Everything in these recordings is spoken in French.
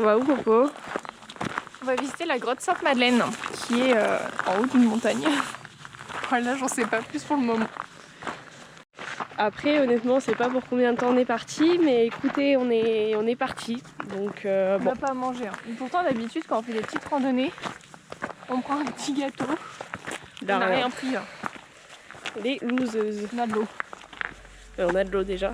On va où, Popo? On va visiter la grotte Sainte-Madeleine, qui est en haut d'une montagne. Voilà, j'en sais pas plus pour le moment. Après, honnêtement, on sait pas pour combien de temps on est parti, mais écoutez, on est parti. Donc, On bon. n'a pas à manger. Hein. Et pourtant, d'habitude, quand on fait des petites randonnées, on prend un petit gâteau. On n'a rien pris. Hein. Les loseuses. On a de l'eau. On a de l'eau déjà.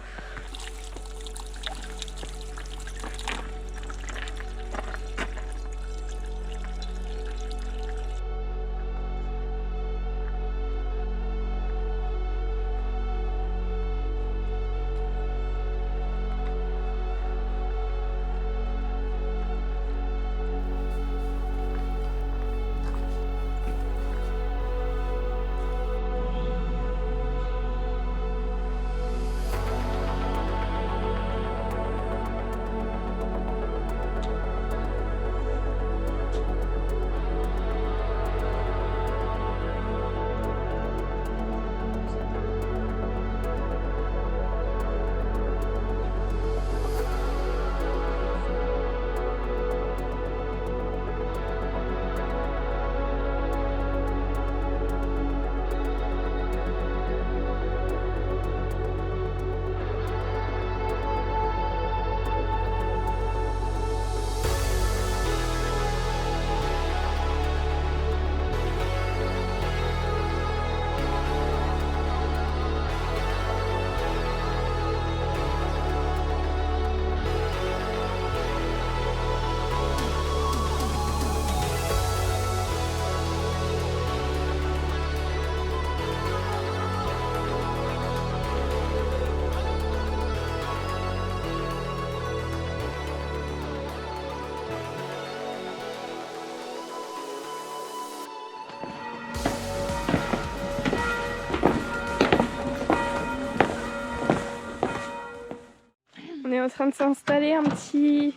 On est en train de s'installer un petit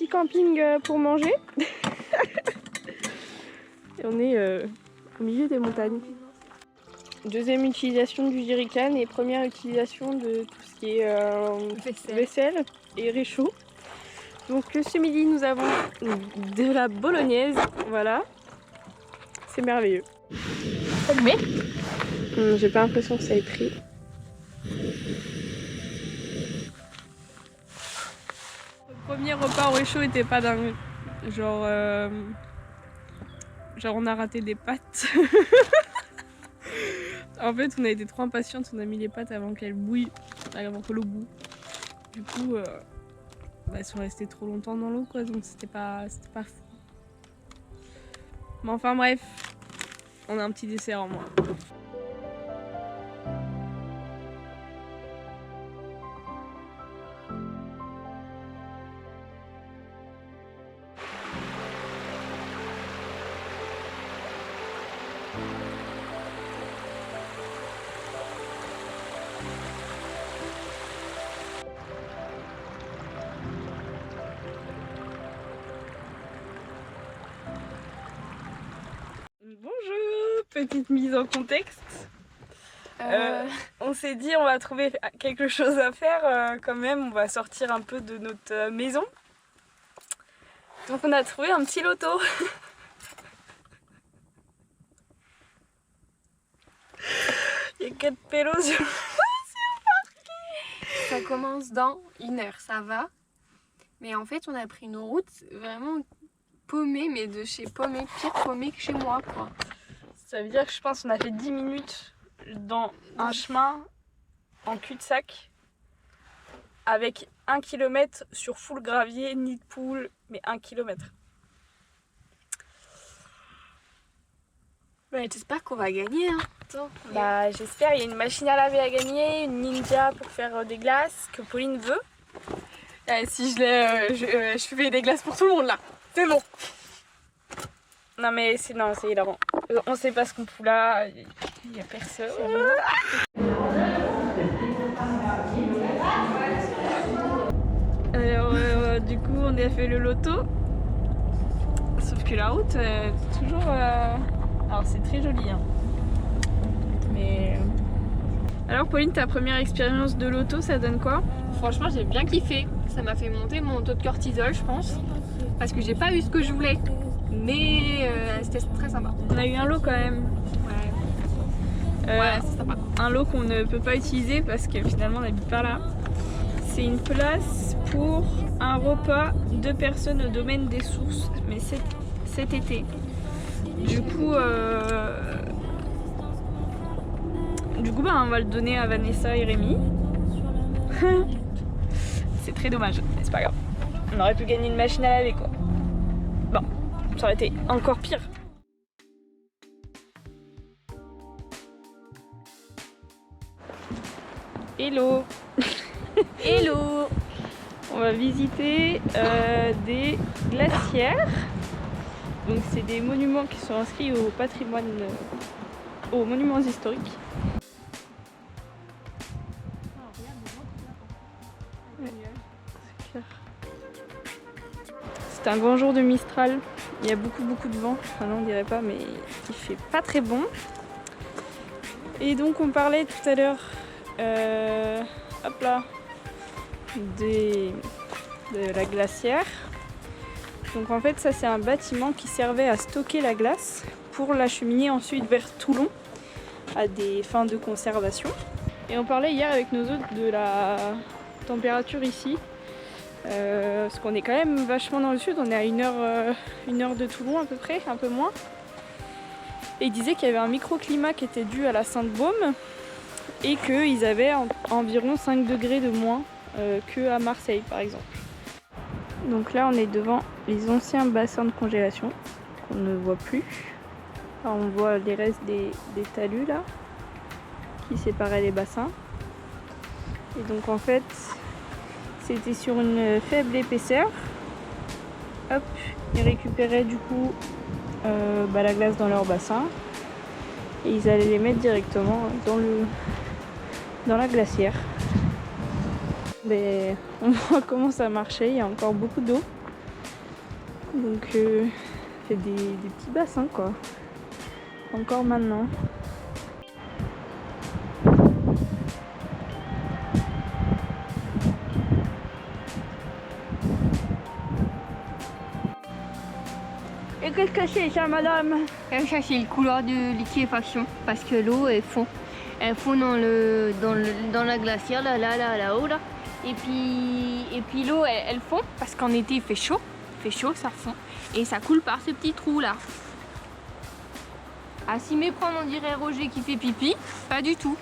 camping pour manger. Et on est au milieu des montagnes. Deuxième utilisation du jerrycan et première utilisation de tout ce qui est vaisselle et réchaud. Donc ce midi nous avons de la bolognaise, voilà. C'est merveilleux. Ça le met? J'ai pas l'impression que ça ait pris. Le premier repas au réchaud était pas dingue. Genre on a raté des pâtes. En fait on a été trop impatientes, on a mis les pâtes avant qu'elles bouillent, avant que l'eau boue. Du coup elles sont restées trop longtemps dans l'eau quoi, donc c'était pas fou. Mais enfin bref, on a un petit dessert en moins. Bonjour, petite mise en contexte. On s'est dit on va trouver quelque chose à faire quand même, on va sortir un peu de notre maison. Donc on a trouvé un petit loto. Il y a 4 pélos sur le parking. Ça commence dans 1 heure, ça va. Mais en fait on a pris une route vraiment paumée, mais de chez paumée, pire paumée que chez moi quoi. Ça veut dire que je pense qu'on a fait 10 minutes dans un chemin en cul-de-sac avec 1 km sur full gravier, nid de poule, mais 1 km. Mais j'espère qu'on va gagner hein. Attends, Bah j'espère, il y a une machine à laver à gagner, une Ninja pour faire des glaces que Pauline veut. Si je l'ai, je fais des glaces pour tout le monde là. C'est bon. Non mais c'est hilarant. On sait pas ce qu'on fout là, il y a personne. Alors du coup on a fait le loto. Sauf que la route toujours... Alors c'est très joli hein. Mais Alors Pauline, ta première expérience de l'auto, ça donne quoi? Franchement, j'ai bien kiffé. Ça m'a fait monter mon taux de cortisol, je pense. Parce que j'ai pas eu ce que je voulais. Mais c'était très sympa. On a eu un lot quand même. Ouais, c'est sympa. Un lot qu'on ne peut pas utiliser parce que finalement on n'habite pas là. C'est une place pour un repas 2 personnes au domaine des sources, mais cet été. Du coup, bah, on va le donner à Vanessa et Rémi. C'est très dommage, mais c'est pas grave. On aurait pu gagner une machine à laver quoi. Bon, ça aurait été encore pire. Hello. Hello. On va visiter des glacières. Donc c'est des monuments qui sont inscrits au patrimoine, aux monuments historiques. Ouais, c'est clair. C'est un grand jour de Mistral. Il y a beaucoup de vent. Enfin non, on dirait pas, mais il fait pas très bon. Et donc on parlait tout à l'heure hop là, de la glacière. Donc en fait ça c'est un bâtiment qui servait à stocker la glace pour l'acheminer ensuite vers Toulon à des fins de conservation. Et on parlait hier avec nos hôtes de la température ici, parce qu'on est quand même vachement dans le sud, on est à une heure de Toulon à peu près, un peu moins. Et ils disaient qu'il y avait un microclimat qui était dû à la Sainte-Baume et qu'ils avaient environ 5 degrés de moins qu'à Marseille par exemple. Donc là on est devant les anciens bassins de congélation qu'on ne voit plus. Là, on voit les restes des talus là qui séparaient les bassins. Et donc en fait c'était sur une faible épaisseur. Hop, ils récupéraient du coup la glace dans leur bassin et ils allaient les mettre directement dans la glacière. Mais on voit comment ça marchait, il y a encore beaucoup d'eau. Donc c'est des petits bassins quoi. Encore maintenant. Et qu'est-ce que c'est ça madame? Ça c'est le couloir de liquéfaction parce que l'eau elle fond dans la glacière là-haut là. Et puis l'eau elle fond parce qu'en été il fait chaud, ça fond et ça coule par ce petit trou là. À s'y méprendre on dirait Roger qui fait pipi, pas du tout.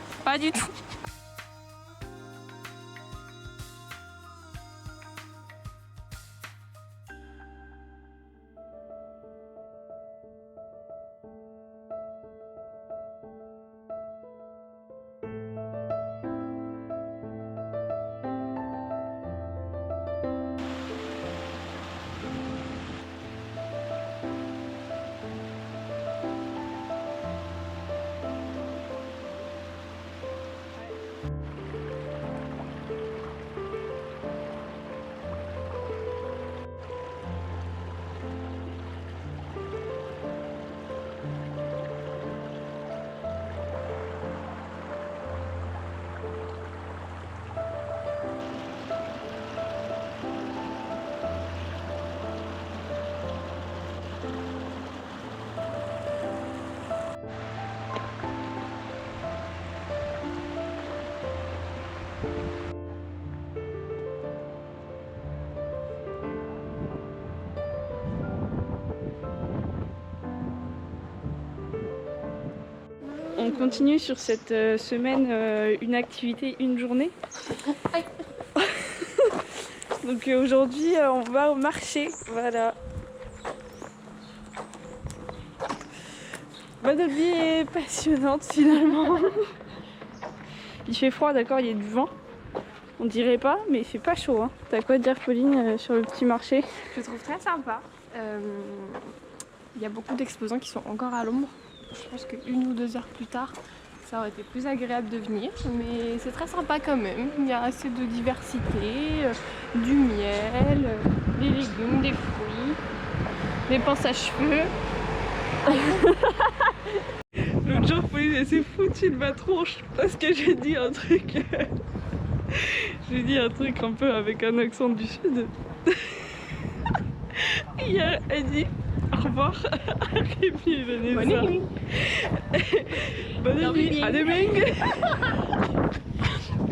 On continue sur cette semaine, une activité, une journée. Donc aujourd'hui on va au marché, voilà. Notre vie est passionnante finalement. Il fait froid, d'accord, il y a du vent. On dirait pas, mais il fait pas chaud. Hein. T'as quoi à dire Pauline sur le petit marché? Je le trouve très sympa. Il y a beaucoup d'exposants qui sont encore à l'ombre. Je pense qu'une ou 2 heures plus tard, ça aurait été plus agréable de venir. Mais c'est très sympa quand même. Il y a assez de diversité, du miel, des légumes, des fruits, des pinces à cheveux. L'autre jour, Pauline elle s'est foutue de ma tronche parce que j'ai dit un truc. J'ai dit un truc un peu avec un accent du sud. Et elle dit au revoir. Et puis elle a dit Bonne ça. nuit. Bonne nuit. À demain.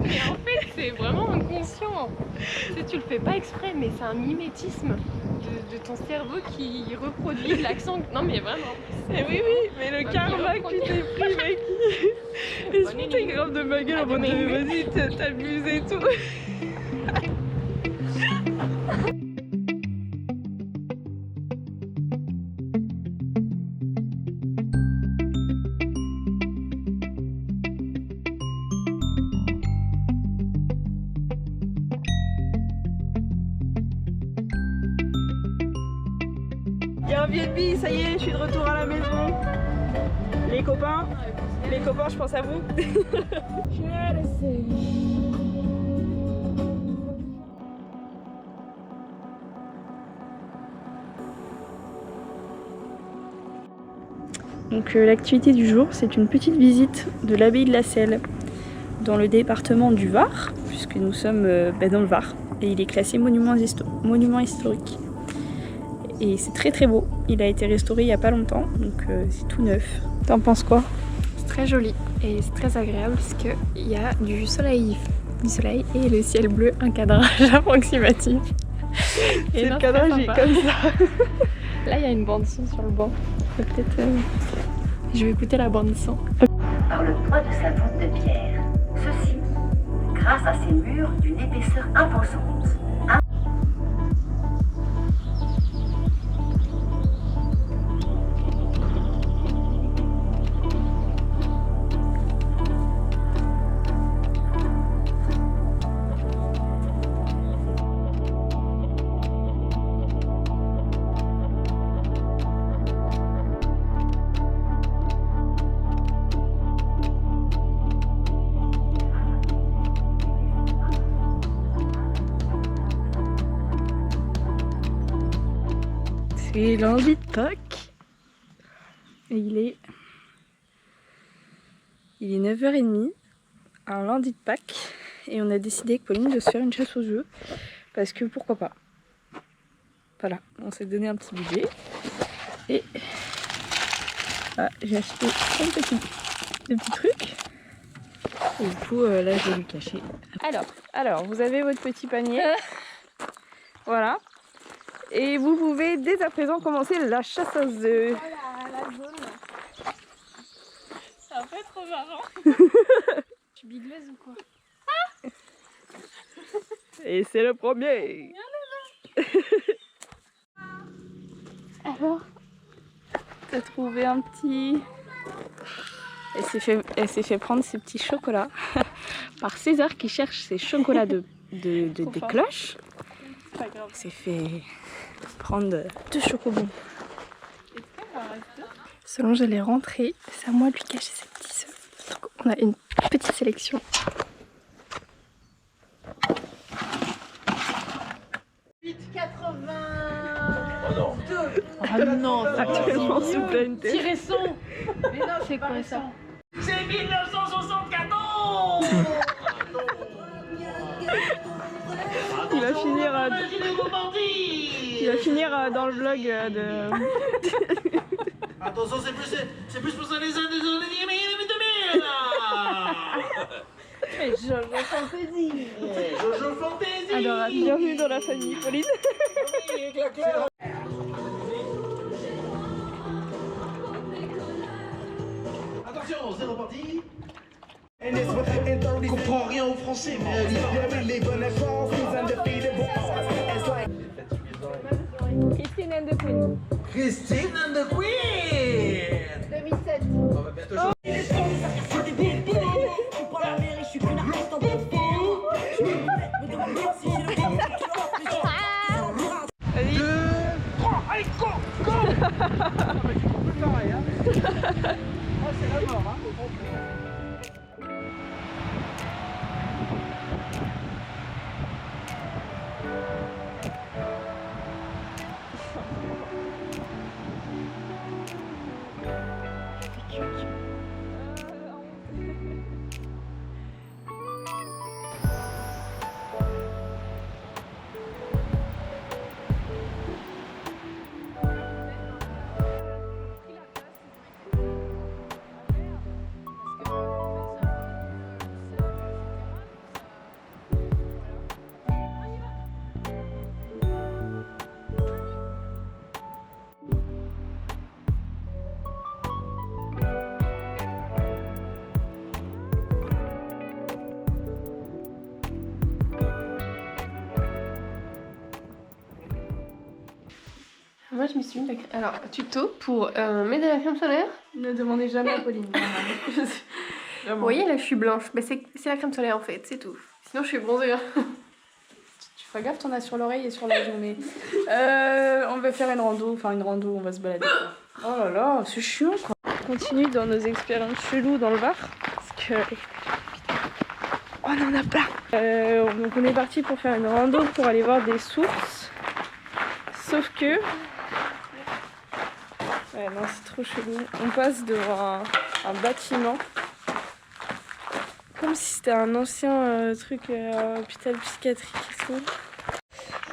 Mais en fait, c'est vraiment inconscient. Tu le fais pas exprès, mais c'est un mimétisme de ton cerveau qui reproduit l'accent. Non, mais vraiment. Et oui, mais le karma que tu t'es pris, mec. Il se foutait grave de ma gueule en mode vas-y, t'abuses et tout. Airbnb, ça y est, je suis de retour à la maison. Les copains, je pense à vous. Donc l'activité du jour, c'est une petite visite de l'abbaye de la Selle dans le département du Var, puisque nous sommes dans le Var et il est classé monument historique. Et c'est très très beau, il a été restauré il n'y a pas longtemps, donc c'est tout neuf. T'en penses quoi? C'est très joli et c'est très agréable parce qu'il y a du soleil et le ciel bleu, un cadrage approximatif. C'est le cadrage est comme ça. Là il y a une bande son sur le banc. Peut-être je vais écouter la bande son. Par le poids de sa voûte de pierre. Ceci, grâce à ses murs d'une épaisseur imposante. C'est lundi de Pâques et il est 9h30, un lundi de Pâques, et on a décidé avec Pauline de se faire une chasse aux œufs parce que pourquoi pas. Voilà, on s'est donné un petit budget et j'ai acheté plein de petits trucs et du coup là je vais lui cacher. Alors vous avez votre petit panier, voilà. Et vous pouvez dès à présent commencer la chasse aux œufs. Voilà la zone. C'est un peu trop marrant. Je suis bigleuse ou quoi? Et c'est le premier. Alors, t'as trouvé un petit... Elle s'est fait prendre ses petits chocolats par César qui cherche ses chocolats des cloches. Pas grave. Elle s'est fait prendre 2 chocobons. Selon je l'ai rentré, c'est à moi de lui cacher ses petits œufs. Donc on a une petite sélection. Ah non, Actuellement sous pleine tête. Petit récent. Mais non, c'est quoi ça? c'est 1974. Il va finir dans le vlog de... Attention, c'est plus pour ça les années 2000 là. Jojo Fantaisie. Jojo Fantaisie. Alors, bienvenue dans la famille Pauline. Attention, c'est reparti. On comprend rien au français, mais Christine and the Queen. Christine and the Queen. 2007. On va bientôt jouer. Allez. 2, 3, allez, go, go. On peut pareil, hein. Ah, c'est la mort, hein. Moi je me suis mis alors tuto pour mettre de la crème solaire. Ne demandez jamais à Pauline. Vous voyez là je suis blanche, mais c'est la crème solaire en fait, c'est tout. Sinon je suis bronzée. Tu feras gaffe, t'en as sur l'oreille et sur la journée. On va faire une rando, on va se balader quoi. Oh là là, c'est chiant quoi. On continue dans nos expériences cheloues dans le Var. Parce que... Oh, on en a plein. Donc on est parti pour faire une rando pour aller voir des sources. Sauf que... Ouais non c'est trop chelou. On passe devant un bâtiment. Comme si c'était un ancien truc hôpital psychiatrique et tout.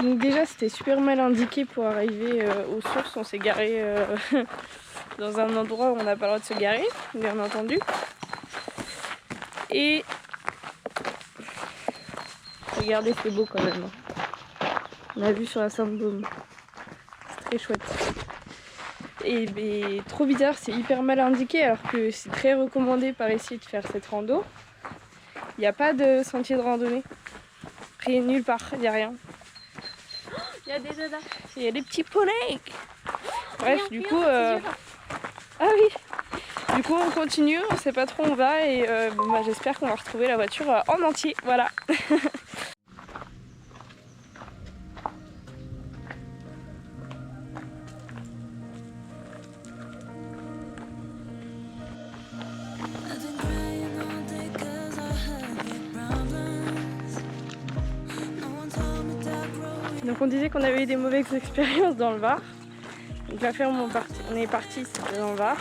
Donc déjà c'était super mal indiqué pour arriver aux sources. On s'est garé dans un endroit où on n'a pas le droit de se garer, bien entendu. Et regardez c'est beau quand même. On a vu sur la Sainte-Baume. C'est très chouette. Et trop bizarre, c'est hyper mal indiqué alors que c'est très recommandé par ici de faire cette rando. Il n'y a pas de sentier de randonnée. Rien nulle part, il n'y a rien. Il y a des dadas. Il y a des petits poneys. Bref, du coup... Ah oui. Du coup on continue, on sait pas trop où on va et j'espère qu'on va retrouver la voiture en entier. Voilà. Donc on disait qu'on avait eu des mauvaises expériences dans le Var. Donc la ferme on est parti, c'était dans le Var.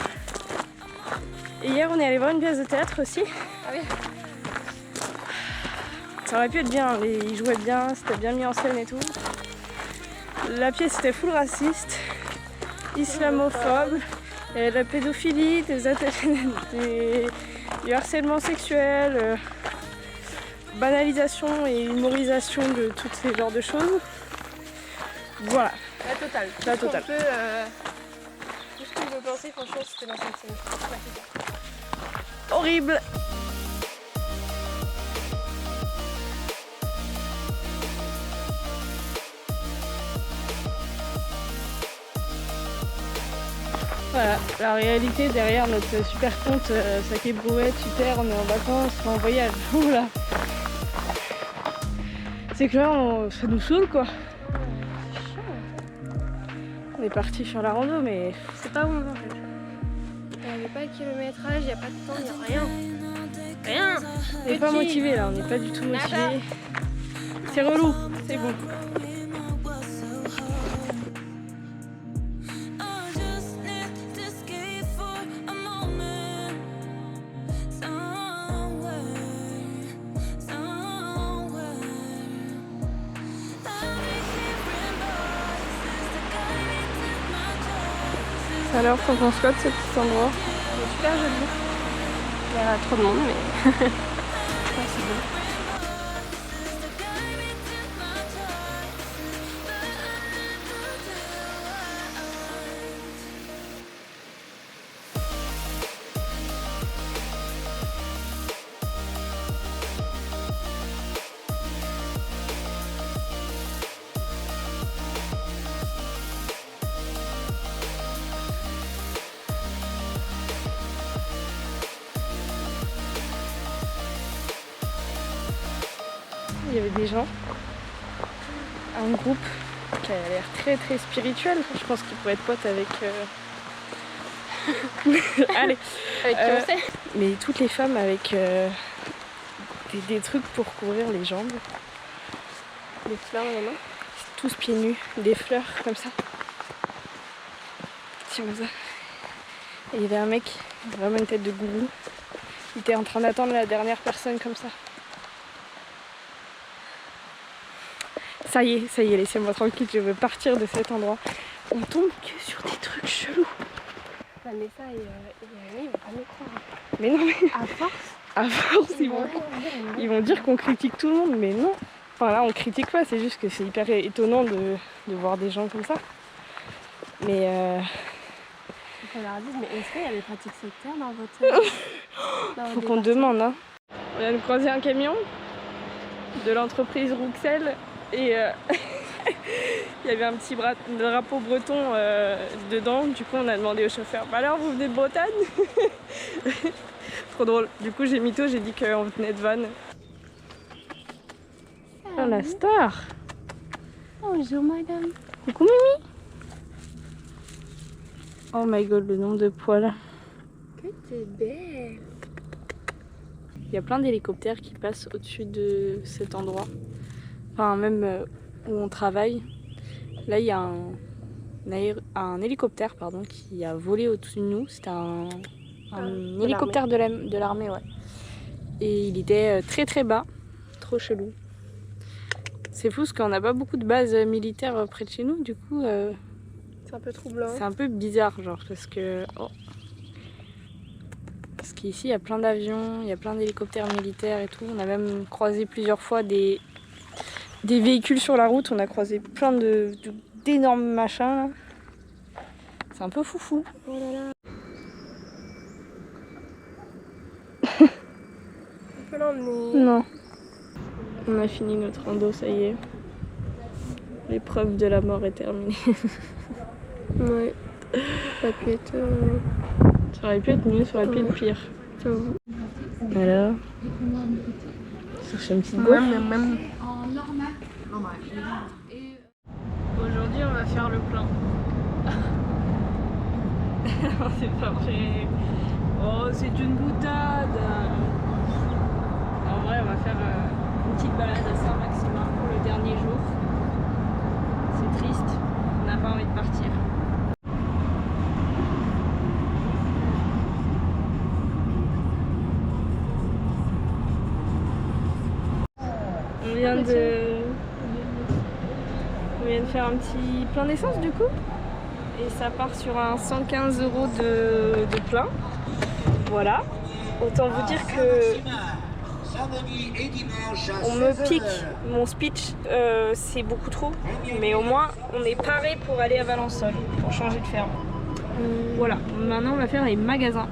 Et hier on est allé voir une pièce de théâtre aussi. Ah oui. Ça aurait pu être bien, ils jouaient bien, c'était bien mis en scène et tout. La pièce était full raciste, islamophobe, et la pédophilie, du harcèlement sexuel, banalisation et humorisation de tous ces genres de choses. Voilà. La totale. La totale. Tout ce qu'on peut penser, franchement, c'était dans cette scène. Horrible. Voilà, la réalité derrière notre super compte sac et brouette, super, on est en vacances, en voyage, oula. C'est que là, ça nous saoule quoi. On est parti faire la rando, mais c'est pas où on va en fait. Il n'y a pas de kilométrage, il n'y a pas de temps, il n'y a rien. Rien. On n'est pas motivé là, on n'est pas du tout motivé. C'est relou, c'est bon. Alors, t'en penses quoi de ce petit endroit? C'est super joli. Il y a trop de monde, mais ouais, c'est beau. Il y avait des gens, un groupe qui a l'air très très spirituel. Je pense qu'ils pourraient être potes avec... Allez, avec qui on sait. Mais toutes les femmes avec des trucs pour couvrir les jambes. Des fleurs dans les mains. Tous pieds nus, des fleurs comme ça. Tiens, comme ça. Et il y avait un mec, vraiment une tête de gourou. Il était en train d'attendre la dernière personne comme ça. Ça y est, laissez-moi tranquille, je veux partir de cet endroit. On tombe que sur des trucs chelous. Ah mais ça, ils vont pas nous croire. Mais non, mais... À force, ils vont dire qu'on critique tout le monde, mais non. Enfin là, on critique pas, c'est juste que c'est hyper étonnant de voir des gens comme ça. Mais on leur dit, mais est-ce qu'il y a des pratiques sectaires dans votre... Faut qu'on demande, hein. On vient de croiser un camion de l'entreprise Rouxel et Il y avait un petit drapeau breton dedans, du coup on a demandé au chauffeur « Bah alors vous venez de Bretagne ?» Trop drôle. Du coup j'ai mytho, j'ai dit qu'on venait de Vannes. Oh la star! Bonjour madame. Coucou Mimi! Oh my god, le nombre de poils. Que t'es belle. Il y a plein d'hélicoptères qui passent au-dessus de cet endroit. Enfin même où on travaille. Là il y a un hélicoptère pardon, qui a volé au-dessus de nous. C'était un hélicoptère de l'armée, ouais. Et il était très très bas. Trop chelou. C'est fou parce qu'on n'a pas beaucoup de bases militaires près de chez nous, du coup C'est un peu troublant. c'est un peu bizarre, genre, parce que... Oh. Parce qu'ici, il y a plein d'avions, il y a plein d'hélicoptères militaires et tout. On a même croisé plusieurs fois des véhicules sur la route. On a croisé plein d'énormes machins, là. C'est un peu foufou. Oh là là. On peut l'emmener. Non. On a fini notre rando, ça y est. L'épreuve de la mort est terminée. Ouais. Ça a pu être... Ça aurait pu être mieux, ça aurait pu être pire. J'avoue. Alors, chercher une petite gaufre. Même. Aujourd'hui, on va faire le plein. C'est pas vrai. Oh, c'est une boutade. En vrai, on va faire une petite balade à Saint-Maximin pour le dernier jour. C'est triste, on n'a pas envie de partir. On vient de faire un petit plein d'essence du coup. Et ça part sur un 115 € de plein. Voilà. Autant vous dire que on me pique mon speech, c'est beaucoup trop. Mais au moins on est paré pour aller à Valençol, pour changer de ferme. Voilà. Maintenant on va faire les magasins.